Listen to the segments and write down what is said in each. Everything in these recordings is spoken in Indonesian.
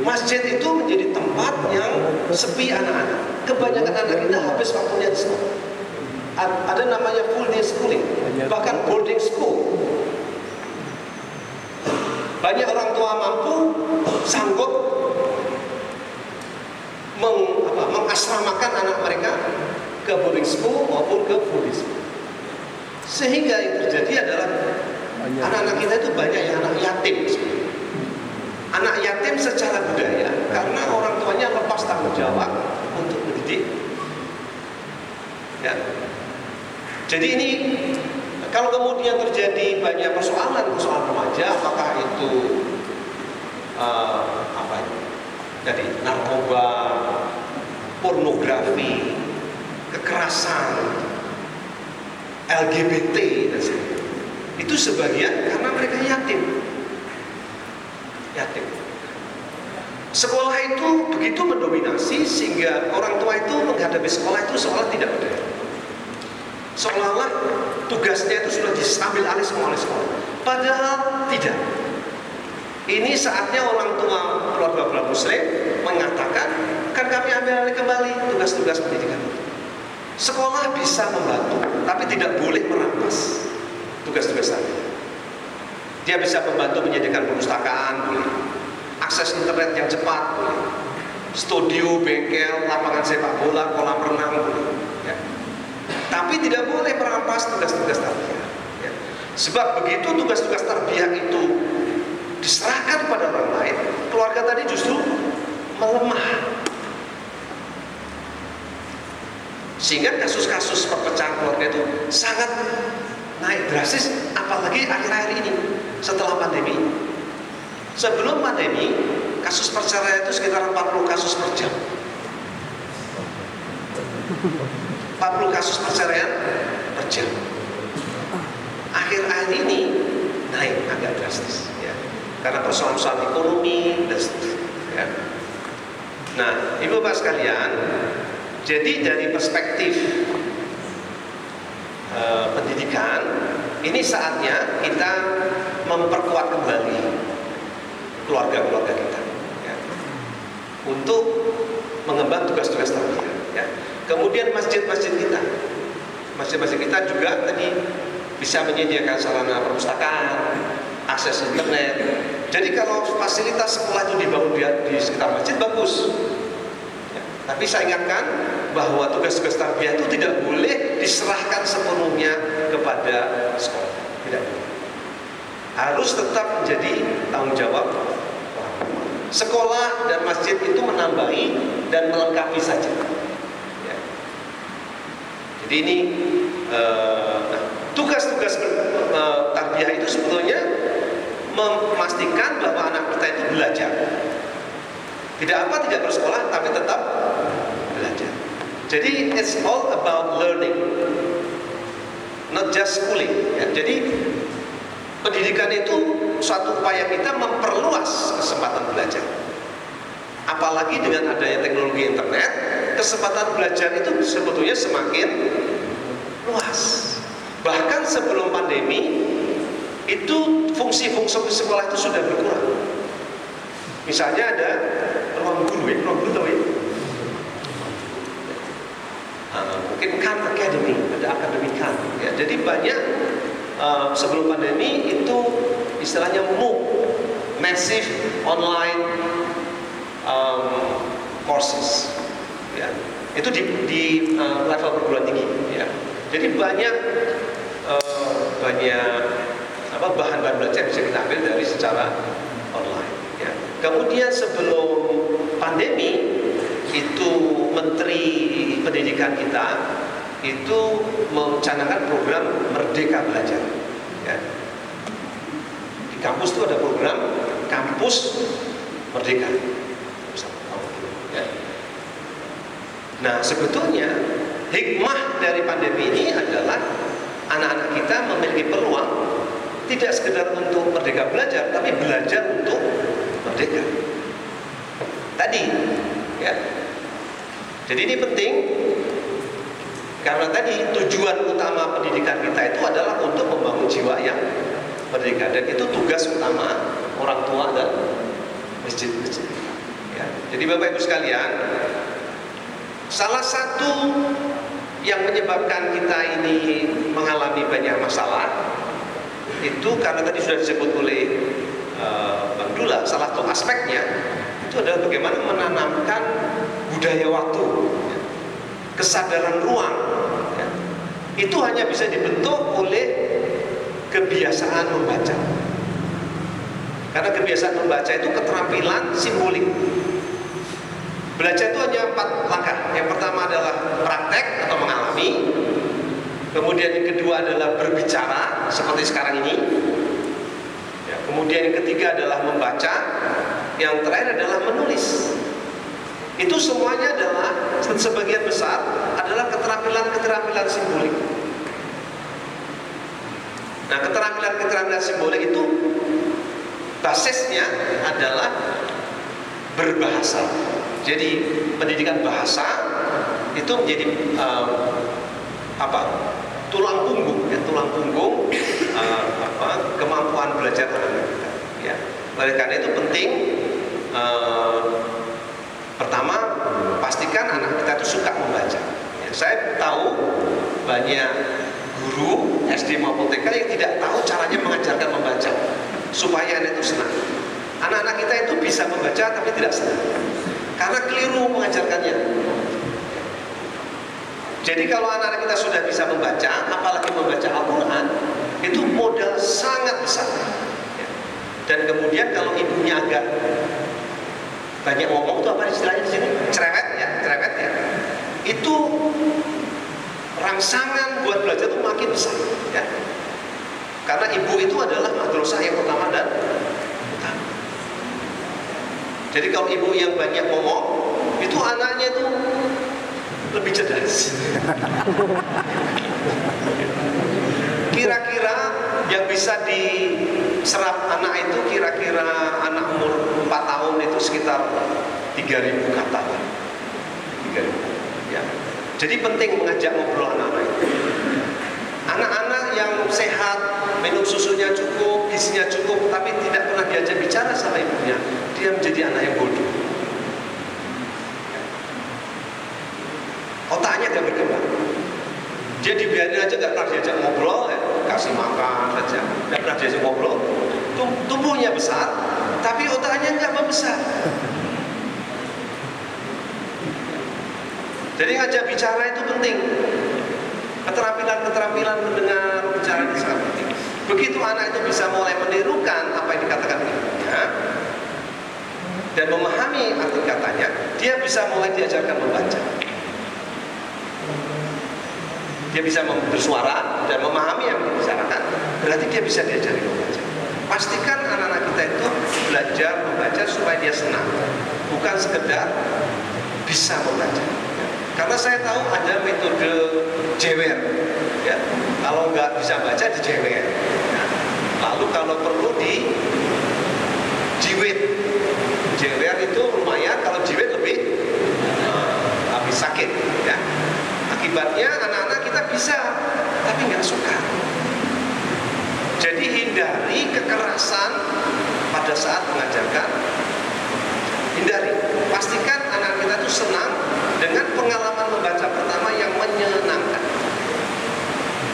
Masjid itu menjadi tempat yang sepi anak-anak. Kebanyakan anak kita habis waktunya di sekolah. Ada namanya full day schooling, bahkan boarding school. Banyak orang tua mampu sanggup mengasramakan anak mereka ke boarding school maupun ke full day school. Sehingga yang terjadi adalah anak-anak kita itu banyak yang anak yatim. Anak yatim secara budaya karena orang tuanya lepas tanggung jawab untuk mendidik. Ya. Jadi ini kalau kemudian terjadi banyak persoalan remaja, apakah itu jadi narkoba, pornografi, kekerasan, LGBT dan sebagainya. Itu sebagian karena mereka yatim. Sekolah itu begitu mendominasi sehingga orang tua itu menghadapi sekolah itu seolah tidak berdaya. Seolah-olah tugasnya itu sudah diambil alih semua oleh sekolah. Padahal tidak. Ini saatnya orang tua keluarga muslim mengatakan, kan kami ambil alih kembali tugas-tugas pendidikan. Sekolah bisa membantu, tapi tidak boleh merampas tugas-tugas tadi. Dia bisa membantu menyediakan perpustakaan, boleh. Akses internet yang cepat, boleh. Studio, bengkel, lapangan sepak bola, kolam renang, boleh. Ya. Tapi tidak boleh merampas tugas-tugas tarbiyah. Ya. Sebab begitu tugas-tugas tarbiyah itu diserahkan pada orang lain, keluarga tadi justru melemah. Sehingga kasus-kasus perpecahan keluarga itu sangat naik drastis, apalagi akhir-akhir ini setelah pandemi. Sebelum pandemi, kasus perceraian itu sekitar 40 kasus per jam. 40 kasus perceraian per jam. Akhir-akhir ini naik agak drastis, ya. Karena persoalan ekonomi dan seterusnya. Ya. Nah, ibu bapak sekalian, jadi dari perspektif pendidikan, ini saatnya kita memperkuat kembali keluarga-keluarga kita, ya, untuk mengemban tugas-tugas tarbiyah. Ya. Kemudian masjid-masjid kita juga tadi bisa menyediakan sarana perpustakaan, akses internet. Jadi kalau fasilitas sekolah itu dibangun di sekitar masjid bagus. Ya. Tapi saya ingatkan bahwa tugas-tugas tarbiyah itu tidak boleh diserahkan sepenuhnya kepada sekolah. Tidak boleh. Harus tetap menjadi tanggung jawab sekolah dan masjid itu menambahi dan melengkapi saja. Ya. Jadi ini tugas-tugas tarbiyah itu sebetulnya memastikan bahwa anak kita itu belajar. Tidak bersekolah tapi tetap belajar. Jadi it's all about learning, not just schooling. Ya. Jadi pendidikan itu suatu upaya kita memperluas kesempatan belajar. Apalagi dengan adanya teknologi internet, kesempatan belajar itu sebetulnya semakin luas. Bahkan sebelum pandemi, itu fungsi-fungsi sekolah itu sudah berkurang. Misalnya ada ruang guru tahu ya? Mungkin Khan Academy, ada Akademi Khan. Ya, jadi banyak sebelum pandemi itu istilahnya MOOC, massive online courses. Ya, itu di level perguruan tinggi. Ya. Jadi banyak bahan-bahan belajar bisa kita ambil dari secara online. Ya. Kemudian sebelum pandemi itu Menteri Pendidikan kita itu mencanangkan program Merdeka Belajar. Ya. Di kampus itu ada program Kampus Merdeka. Ya. Nah, sebetulnya hikmah dari pandemi ini adalah anak-anak kita memiliki peluang tidak sekedar untuk merdeka belajar, tapi belajar untuk merdeka. Tadi, ya. Jadi ini penting karena tadi tujuan utama pendidikan kita itu adalah untuk membangun jiwa yang merdeka, dan itu tugas utama orang tua dan masjid-masjid. Ya. Jadi Bapak Ibu sekalian, salah satu yang menyebabkan kita ini mengalami banyak masalah itu karena tadi sudah disebut oleh Bang Dula, salah satu aspeknya itu adalah bagaimana menanamkan budaya waktu, ya, kesadaran ruang, ya. Itu hanya bisa dibentuk oleh kebiasaan membaca. Karena kebiasaan membaca itu keterampilan simbolik. Belajar itu hanya 4 langkah. Yang pertama adalah praktek atau mengalami. Kemudian yang kedua adalah berbicara seperti sekarang ini. Ya, kemudian yang ketiga adalah membaca. Yang terakhir adalah menulis. Itu semuanya adalah sebagian besar adalah keterampilan-keterampilan simbolik. Nah, keterampilan-keterampilan simbolik itu basisnya adalah berbahasa. Jadi pendidikan bahasa itu menjadi tulang punggung, ya, kemampuan belajar anak kita. Ya. Oleh karena itu penting, pertama pastikan anak kita itu suka membaca. Ya, saya tahu banyak guru SD maupun TK yang tidak tahu caranya mengajarkan membaca supaya anak itu senang. Anak-anak kita itu bisa membaca tapi tidak senang karena keliru mengajarkannya. Jadi kalau anak-anak kita sudah bisa membaca, apalagi membaca Al-Quran, itu modal sangat besar. Dan kemudian kalau ibunya agak banyak ngomong, itu apa istilahnya di sini? Cerewet ya. Itu rangsangan buat belajar itu makin besar, ya. Karena ibu itu adalah madrasah yang utama dan utama. Jadi kalau ibu yang banyak ngomong, itu anaknya itu lebih cerdas. Kira-kira yang bisa diserap anak itu kira-kira anak umur 4 tahun itu sekitar 3.000 kata. 3.000, ya. Jadi penting mengajak ngobrol anak-anak itu. Anak-anak yang sehat, minum susunya cukup, gizinya cukup, tapi tidak pernah diajak bicara sama ibunya, dia menjadi anak yang bodoh. Otaknya gak berkembang. Dia dibiarin aja, gak pernah diajak ngobrol, ya. Kasih makan saja, gak pernah diajak ngobrol. Tubuhnya besar, tapi otaknya gak membesar. Jadi ngajak bicara itu penting. Keterampilan mendengar, bicara itu sangat penting. Begitu anak itu bisa mulai menirukan apa yang dikatakan ibunya dan memahami arti katanya, dia bisa mulai diajarkan membaca. Dia bisa bersuara dan memahami yang dibicarakan, berarti dia bisa diajari membaca. Pastikan anak-anak kita itu belajar membaca supaya dia senang, bukan sekedar bisa membaca. Karena saya tahu ada metode jewer, ya. Kalau nggak bisa baca dijewer, ya. Lalu kalau perlu dijiwit. Jewer itu lumayan, kalau jiwit lebih sakit, ya. Akibatnya anak-anak kita bisa, tapi nggak suka. Jadi hindari kekerasan pada saat mengajarkan. Hindari. Pastikan anak kita itu senang dengan pengalaman membaca pertama yang menyenangkan.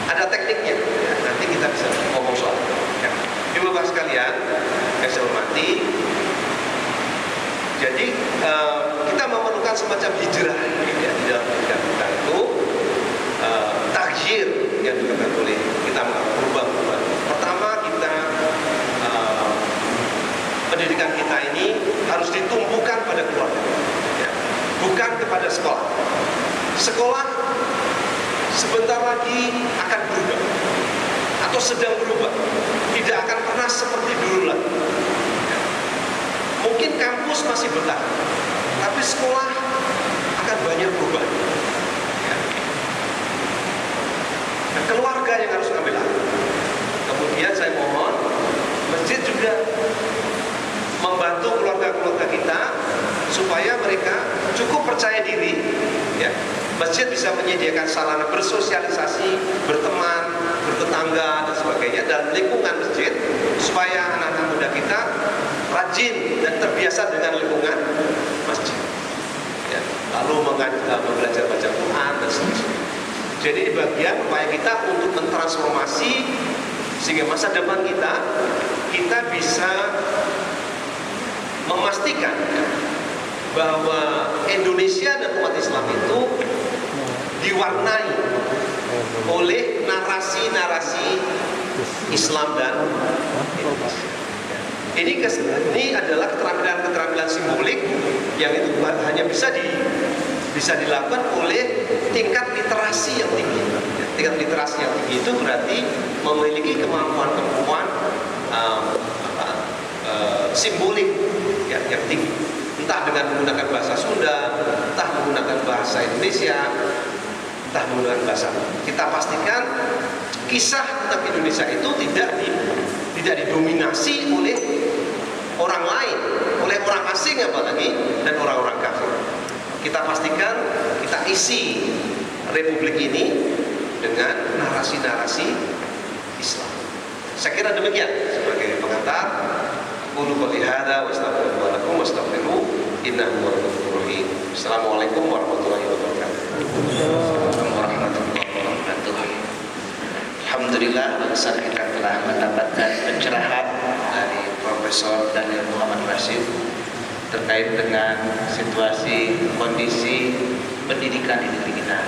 Ada tekniknya, ya, nanti kita bisa ngomong soal itu. Ya. Ibu bapak sekalian, yang saya hormati, jadi kita memerlukan semacam hijrah, ya, di dalam pendidikan kita itu taghir yang dikatakan oleh kita berubah. Pertama kita pendidikan kita ini harus ditumpukan pada keluarga, ya, bukan kepada sekolah. Sekolah sebentar lagi akan berubah atau sedang berubah, tidak akan pernah seperti dulu lagi. Mungkin kampus masih bertahan, tapi sekolah akan banyak berubah. Ya. Nah, keluarga yang harus ambil alih. Kemudian saya mohon masjid juga membantu keluarga-keluarga kita supaya mereka cukup percaya diri, ya. Masjid bisa menyediakan sarana bersosialisasi, berteman, bertetangga dan sebagainya dalam lingkungan masjid supaya anak-anak muda kita rajin dan terbiasa terbiasa dengan lingkungan masjid, ya, lalu belajar baca Quran dan seterusnya. Jadi ini bagian upaya kita untuk mentransformasi sehingga masa depan kita bisa memastikan bahwa Indonesia dan umat Islam itu diwarnai oleh narasi-narasi Islam dan Indonesia. Ini adalah keterampilan simbolik yang itu hanya bisa dilakukan oleh tingkat literasi yang tinggi. Tingkat literasi yang tinggi itu berarti memiliki kemampuan simbolik yang tinggi. Entah dengan menggunakan bahasa Sunda, entah menggunakan bahasa Indonesia, entah menggunakan bahasa. Kita pastikan kisah tentang Indonesia itu tidak didominasi oleh orang lain, oleh orang asing apalagi, dan orang-orang kafir. Kita pastikan kita isi republik ini dengan narasi-narasi Islam. Saya kira demikian sebagai pengantar. Qulu qouli hadza wa astaghfirullaha lakum wastaghfiruhu innahu huwal ghafurur rahim. Assalamualaikum warahmatullahi wabarakatuh. Warahmatullahi wabarakatuh. Alhamdulillah, barusan kita telah mendapatkan pencerahan dari Profesor Daniel Muhammad Rashid terkait dengan situasi kondisi pendidikan di negeri kita.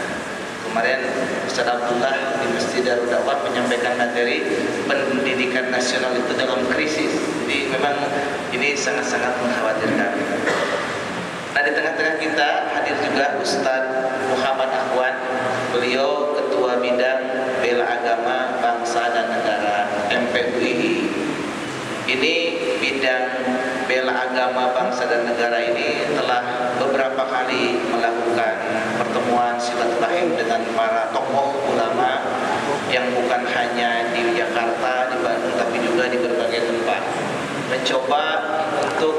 Kemarin Ustaz Abdullah di Masjid Darul Dakwah menyampaikan materi pendidikan nasional itu dalam krisis. Jadi memang ini sangat-sangat mengkhawatirkan. Nah, di tengah-tengah kita hadir juga Ustaz Muhammad Ahwan. Beliau Ketua Bidang Bela Agama Bangsa dan Negara MPUI. Ini bidang bela agama bangsa dan negara ini telah beberapa kali melakukan pertemuan silaturahim dengan para tokoh ulama yang bukan hanya di Jakarta, di Bandung, tapi juga di berbagai tempat, mencoba untuk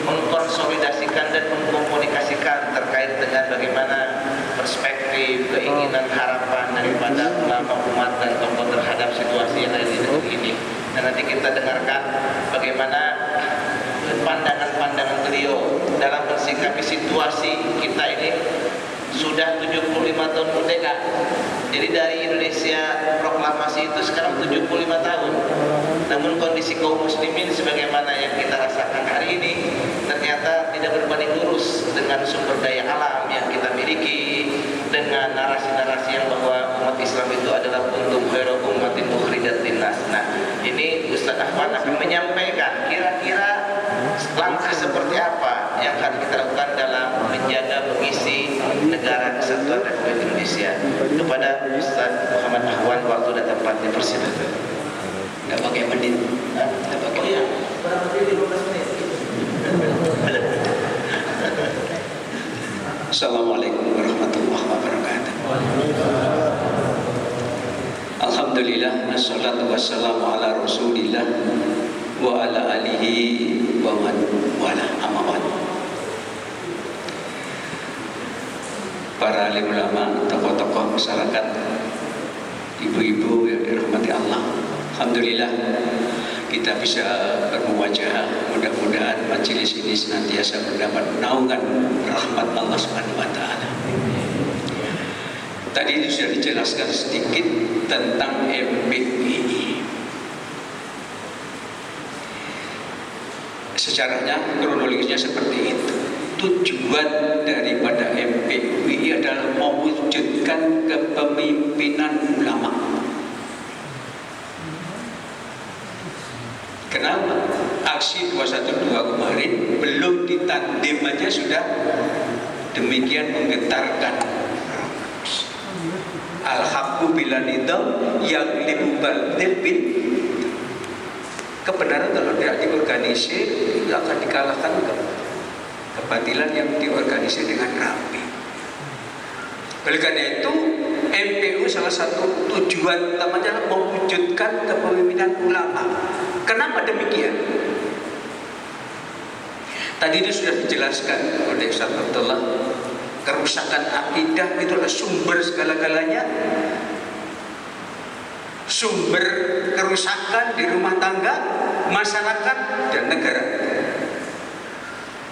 mengkonsolidasikan dan mengkomunikasikan terkait dengan bagaimana perspektif, keinginan, harapan daripada ulama umat dan tokoh terhadap situasi yang ada di negeri ini. Dan nanti kita dengarkan bagaimana pandangan-pandangan beliau dalam mensikapi situasi kita ini. Sudah 75 tahun merdeka. Jadi dari Indonesia proklamasi itu sekarang 75 tahun. Namun kondisi kaum muslimin sebagaimana yang kita rasakan hari ini ternyata tidak berbanding lurus dengan sumber daya alam yang kita miliki, dengan narasi-narasi yang bahwa umat Islam itu adalah kuntum khairu ummatin ukhrijat linnas. Nah, ini Ustaz Ahmad akan menyampaikan kira-kira langkah seperti apa yang akan kita lakukan dalam menjaga mengisi negara kesatuan Republik Indonesia. Kepada Ustaz Muhammad Ahwan, waktu dan tempat dipersilakan. Tidak pakai menit, tidak pakai. Oh iya, kurang lebih 15 menit. Assalamualaikum warahmatullahi wabarakatuh. Alhamdulillah, wassalatu wassalamu ala rasulillah wa ala alihi wa man wala, amma ba'd. Para alim ulama, tokoh-tokoh masyarakat, ibu-ibu yang dirahmati Allah, alhamdulillah kita bisa bermuwajahah. Mudah-mudahan majelis ini senantiasa mendapat naungan rahmat Allah Subhanahu wa taala. Tadi itu sudah dijelaskan sedikit tentang MPUI. Sejarahnya, kronologisnya seperti itu. Tujuan daripada MPUI adalah mewujudkan kepemimpinan ulama. Kenapa? Aksi 212 kemarin belum ditandem aja sudah demikian menggetarkan. Al-haqqu bila nidam yang libubatil bin. Kebenaran kalau tidak diorganisir itu akan dikalahkan kebatilan yang diorganisir dengan rapi. Oleh karena itu MPU salah satu tujuan utamanya adalah mewujudkan kepemimpinan ulama. Kenapa demikian? Tadi itu sudah dijelaskan oleh Ustaz Abdullah, kerusakan akidah itu adalah sumber segala-galanya. Sumber kerusakan di rumah tangga, masyarakat, dan negara.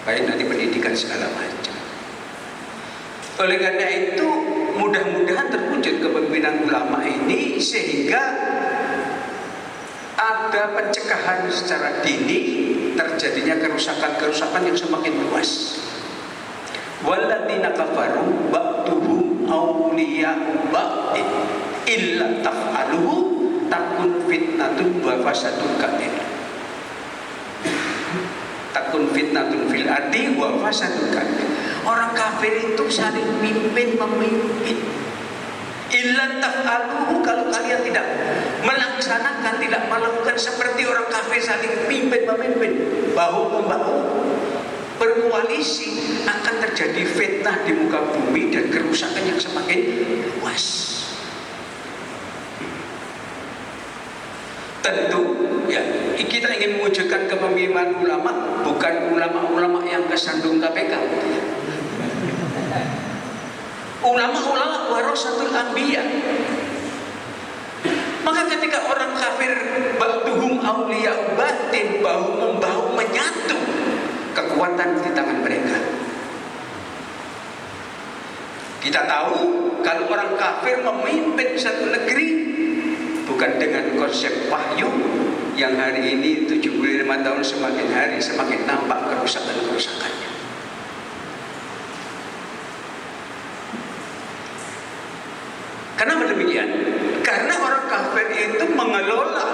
baik nanti pendidikan segala macam. Oleh karena itu mudah-mudahan terwujud kepemimpinan ulama ini sehingga ada pencegahan secara dini terjadinya kerusakan-kerusakan yang semakin luas. Walladzina kafaru ba'duhum awliya'u ba'din illa taf'aluhu takun fitnatun wa fasadun kabir. Takun fitnatun fil ardi wa fasadun kabir. Orang kafir itu saling memimpin. Illa taf'aluhu, kalau kalian tidak melaksanakan, tidak melakukan seperti orang kafir saling memimpin, bahu-membahu berkoalisi, akan terjadi fitnah di muka bumi dan kerusakan yang semakin luas. Tentu ya, kita ingin mewujudkan kepemimpinan ulama, bukan ulama-ulama yang kesandung KPK. Ulama-ulama warasatul anbiya. Maka ketika orang kafir ba'duhum awliya'u batin, bahu-membahu menyatu, kekuatan di tangan mereka. Kita tahu kalau orang kafir memimpin satu negeri bukan dengan konsep wahyu yang hari ini 75 tahun semakin hari semakin nampak kerusakan-kerusakannya. Kenapa demikian? Karena orang kafir itu mengelola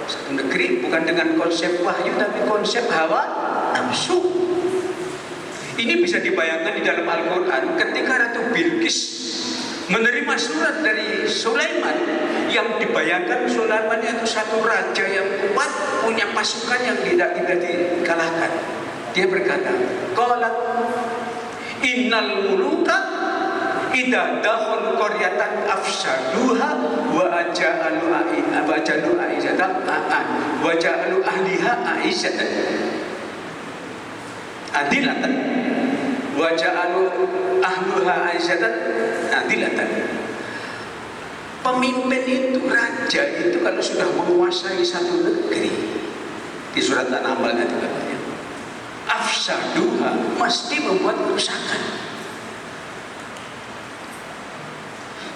satu negeri bukan dengan konsep wahyu tapi konsep hawa nafsu. Ini bisa dibayangkan di dalam Al-Quran ketika Ratu Bilqis menerima surat dari Sulaiman, yang dibayangkan Sulaiman itu satu raja yang kuat, punya pasukan yang tidak dikalahkan. Dia berkata, qalat innal muluka idza dakhalu qaryatan afsaduha wa aja'alu a'izzatan wa ja'alu ahliha a'izzatan adilatan wa ja'alu ahluha a'izzatan adilatan. Pemimpin itu, raja itu kalau sudah menguasai satu negeri, di surat An-Naml itu katanya, afsaduha, mesti membuat kerusakan.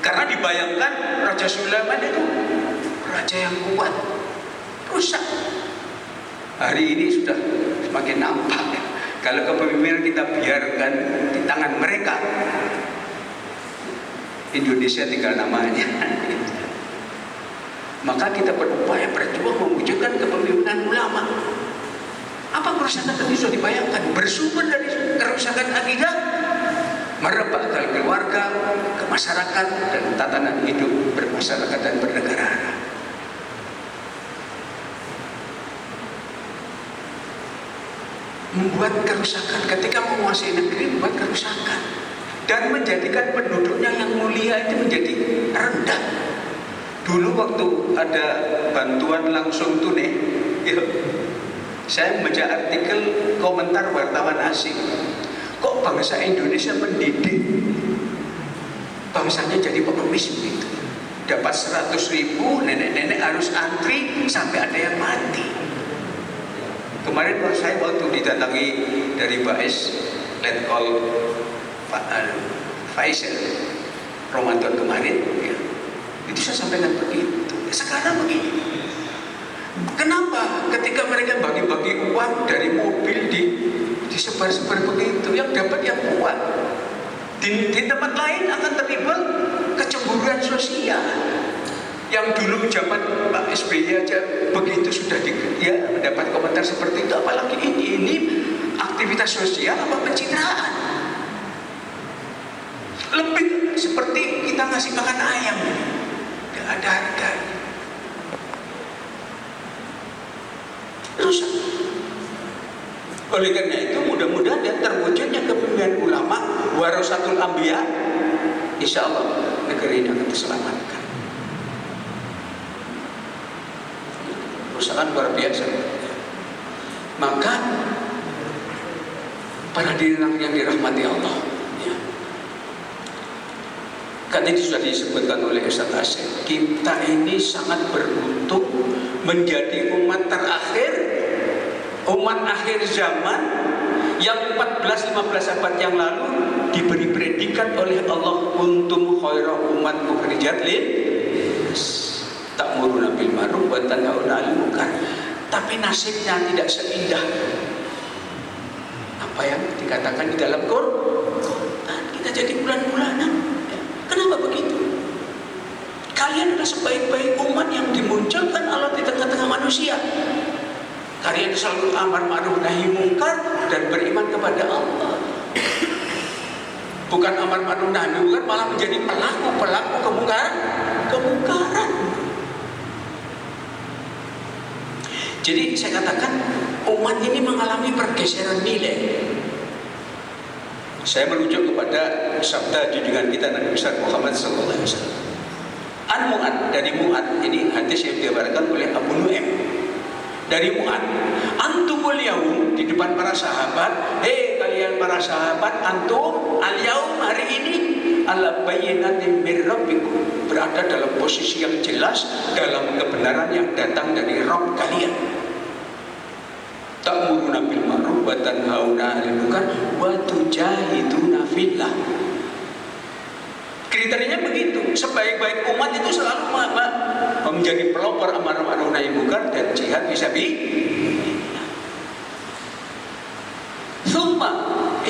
Karena dibayangkan Raja Sulaiman itu raja yang kuat, rusak. Hari ini sudah semakin nampak. Kalau kepemimpinan kita biarkan di tangan mereka, Indonesia tinggal namanya. Maka kita berupaya berjuang mewujudkan kepemimpinan ulama. Apa kerusakan tadi sudah dibayangkan? Bersumber dari kerusakan akidah, merebak ke keluarga, ke masyarakat, dan tatanan hidup bermasyarakat dan bernegara. Membuat kerusakan ketika menguasai negeri, membuat kerusakan dan menjadikan penduduknya yang mulia itu menjadi rendah. Dulu waktu ada bantuan langsung tunai, saya membaca artikel komentar wartawan asing. Kok bangsa Indonesia mendidik bangsanya jadi pengemis begitu? Dapat 100.000, nenek-nenek harus antri sampai ada yang mati. Kemarin saya waktu didatangi dari Bais Letkol Faisal Ramadan kemarin, ya, itu saya sampaikan begitu. Sekarang begini, kenapa ketika mereka bagi-bagi uang dari mobil disebar-sebar begitu, yang dapat yang kuat, di tempat lain akan terlibat kecemburuan sosial. Yang dulu zaman Pak SBY aja begitu sudah mendapat komentar seperti itu, apalagi ini aktivitas sosial apa pencitraan? Lebih seperti kita ngasih makan ayam, tidak ada harga. Rusak. Oleh karena itu mudah-mudahan terwujudnya kepemimpinan ulama warasatul anbiya, insya Allah negeri ini akan diselamatkan. Kerusakan luar biasa. Maka para hadirin yang dirahmati Allah, ya. Kan ini sudah disebutkan oleh Ustaz Asy, kita ini sangat beruntung menjadi umat terakhir, umat akhir zaman yang 14-15 abad yang lalu diberi predikat oleh Allah, kuntum khaira ummat ukhrijat lin-nas ta'muruna bil ma'ruf wa tanhauna 'anil munkar. Tapi nasibnya tidak seindah apa yang dikatakan di dalam Quran. Kita jadi bulan-bulanan. Kenapa begitu? Kalian adalah sebaik-baik umat yang dimunculkan Allah di tengah-tengah manusia. Kalian selalu amar ma'ruf nahi mungkar dan beriman kepada Allah. Bukan amar ma'ruf nahi mungkar, malah menjadi pelaku kemungkaran. Jadi saya katakan umat ini mengalami pergeseran nilai. Saya merujuk kepada sabda junjungan kita Nabi besar Muhammad sallallahu alaihi wasallam. An Mu'ad, dari Mu'ad, ini hadis yang diabarkan oleh Abu Nu'aim. Dari Mu'ad, antumul yaum, di depan para sahabat, hei kalian para sahabat, antum al yaum, hari ini ala bayyinatin min rabbikum, berada dalam posisi yang jelas dalam kebenaran yang datang dari Rabb kalian. Ta'muruna bil ma'ruf wa tanhauna 'anil munkar wa tujahiduna fillah. Kriterianya begitu. Sebaik-baik umat itu selalu menjadi pelopor amar ma'ruf nahi munkar dan jihad fisabilillah. Summa,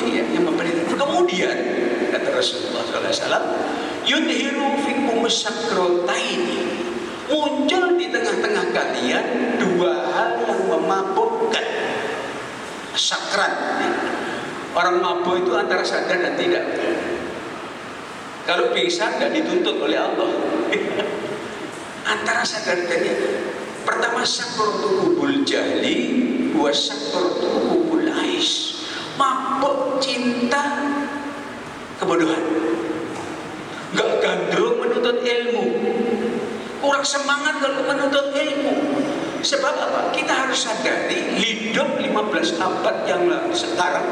ini ya yang memperhatikan. Kemudian kata Rasulullah SAW, yudhiru fikum sakrataini, muncul di tengah-tengah kalian dua hal yang memabukkan. Sakrat. Orang mabuk itu antara sadar dan tidak. Kalau pingsan tidak dituntut oleh Allah. Antara sadar dan tidak. Pertama, sakratuhul jahli wa sakratuhul ais. Mabuk cinta kebodohan. Gak gandrung menuntut ilmu. Kurang semangat kalau menuntut ilmu. Sebab apa? Kita harus sadari hidup 15 abad yang lalu sekarang,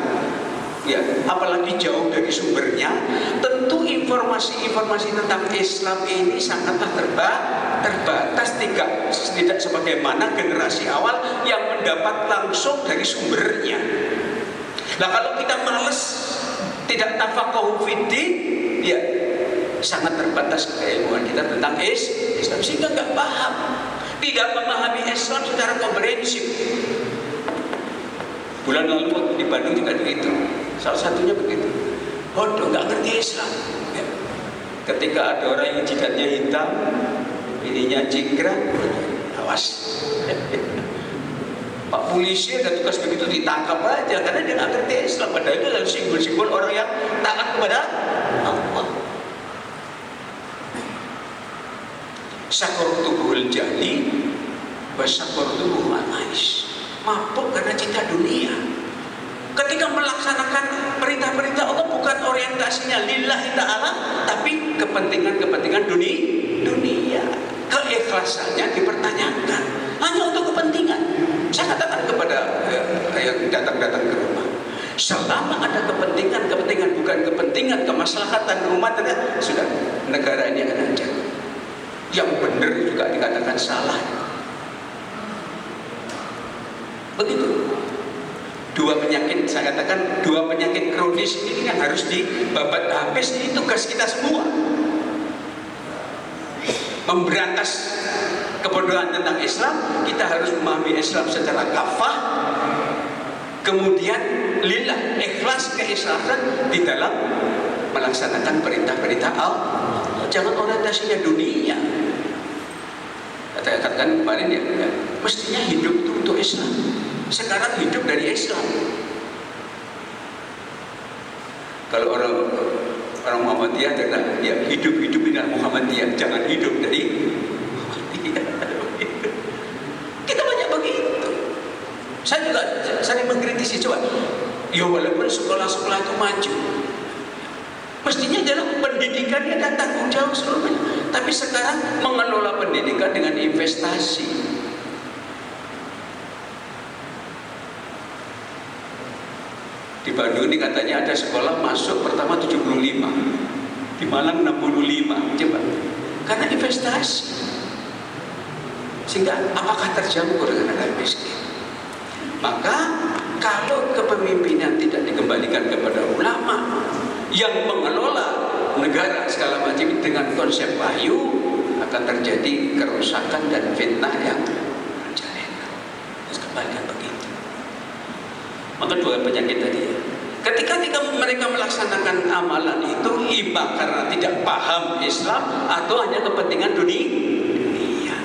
ya, apalagi jauh dari sumbernya, tentu informasi-informasi tentang Islam ini sangatlah terbatas, tidak sebagaimana generasi awal yang mendapat langsung dari sumbernya. Nah, kalau kita males, tidak tafaqahu fiddin, ya sangat terbatas keilmuan kita tentang Islam, sehingga nggak paham, tidak memahami Islam secara komprehensif. Bulan lalu waktu di Bandung juga begitu. Salah satunya begitu. Bodoh, nggak ngerti Islam. Ya. Ketika ada orang yang jidatnya hitam, ininya cingkrang, awas. Pak polisi ada tugas begitu, ditangkap aja karena dia nggak ngerti Islam. Padahal itu adalah simbol-simbol orang yang taat kepada Allah. Sakratuhul jahli wa sakratuhul ais. Mabuk karena cinta dunia. Ketika melaksanakan perintah-perintah Allah bukan orientasinya lillahi ta'ala, tapi kepentingan-kepentingan dunia. Keikhlasannya dipertanyakan hanya untuk kepentingan. Saya katakan kepada yang datang-datang ke rumah, selama ada kepentingan bukan kepentingan kemaslahatan rumah tangga, sudah negara ini akan hancur. Yang benar juga dikatakan salah. Begitu. Dua penyakit, saya katakan dua penyakit kronis ini yang harus dibabat habis. Ini tugas kita semua. Memberantas kebodohan tentang Islam, kita harus memahami Islam secara kafah. Kemudian lillah, ikhlas, keikhlasan di dalam melaksanakan perintah-perintah Allah. Jangan orientasinya dunia. Saya katakan kemarin ya, mestinya hidup itu untuk Islam. Sekarang hidup dari Islam. Kalau orang Muhammadiyah adalah ya hidup dengan Muhammadiyah, jangan hidup dari Muhammadiyah. Kita banyak begitu. Saya juga sering mengkritisi, coba. Ya walaupun sekolah-sekolah itu maju, mestinya adalah pendidikannya dan tanggung jawab seluruhnya. Tapi sekarang mengelola pendidikan dengan investasi. Di Bandung ini katanya ada sekolah masuk pertama 75, di Malang 65, coba. Karena investasi. Sehingga apakah terjangkau dengan rakyat miskin? Maka kalau kepemimpinan tidak dengan konsep wahyu akan terjadi kerusakan dan fitnah yang merajalela. Terus kembalikan begitu. Maka dua penyakit tadi ya. Ketika mereka melaksanakan amalan itu imbang karena tidak paham Islam atau hanya kepentingan dunia.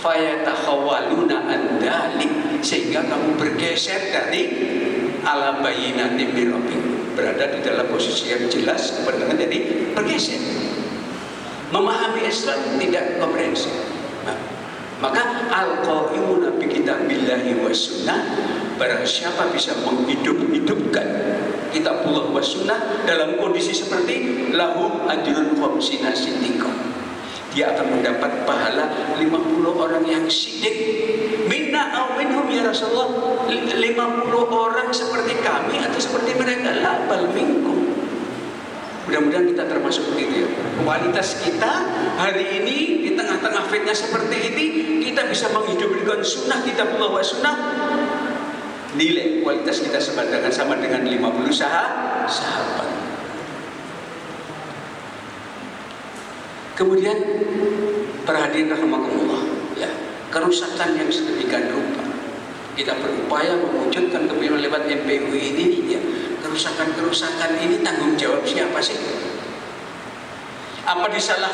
Fayatakhawaluna an dzalik, sehingga kamu bergeser dari ala bayyinatin min rabbik, berada di dalam posisi yang jelas kebenaran, jadi bergeser. Memahami Islam tidak komprehensif. Maka al-qaimuna bi kitabillahi was sunnah, barang siapa bisa menghidupkan kitabullah was sunnah dalam kondisi seperti lahum ajrun khamsina siddiqah, dia akan mendapat pahala 50 orang yang sidik. Minna au minhum ya Rasulullah, 50 orang seperti kami atau seperti mereka? La bal minkum. Mudah-mudahan kita termasuk begitu ya. Kualitas kita hari ini di tengah-tengah fitnah seperti ini, kita bisa menghidupkan sunnah kitabullah wa sunnah. Nilai kualitas kita sama dengan 50 sahabat. Kemudian perhatian rahimakumullah ya, kerusakan yang sedemikian rupa. Kita berupaya mewujudkan kepemimpinan lewat MPU ini ya. Kerusakan-kerusakan ini tanggung jawab siapa sih? Apa disalah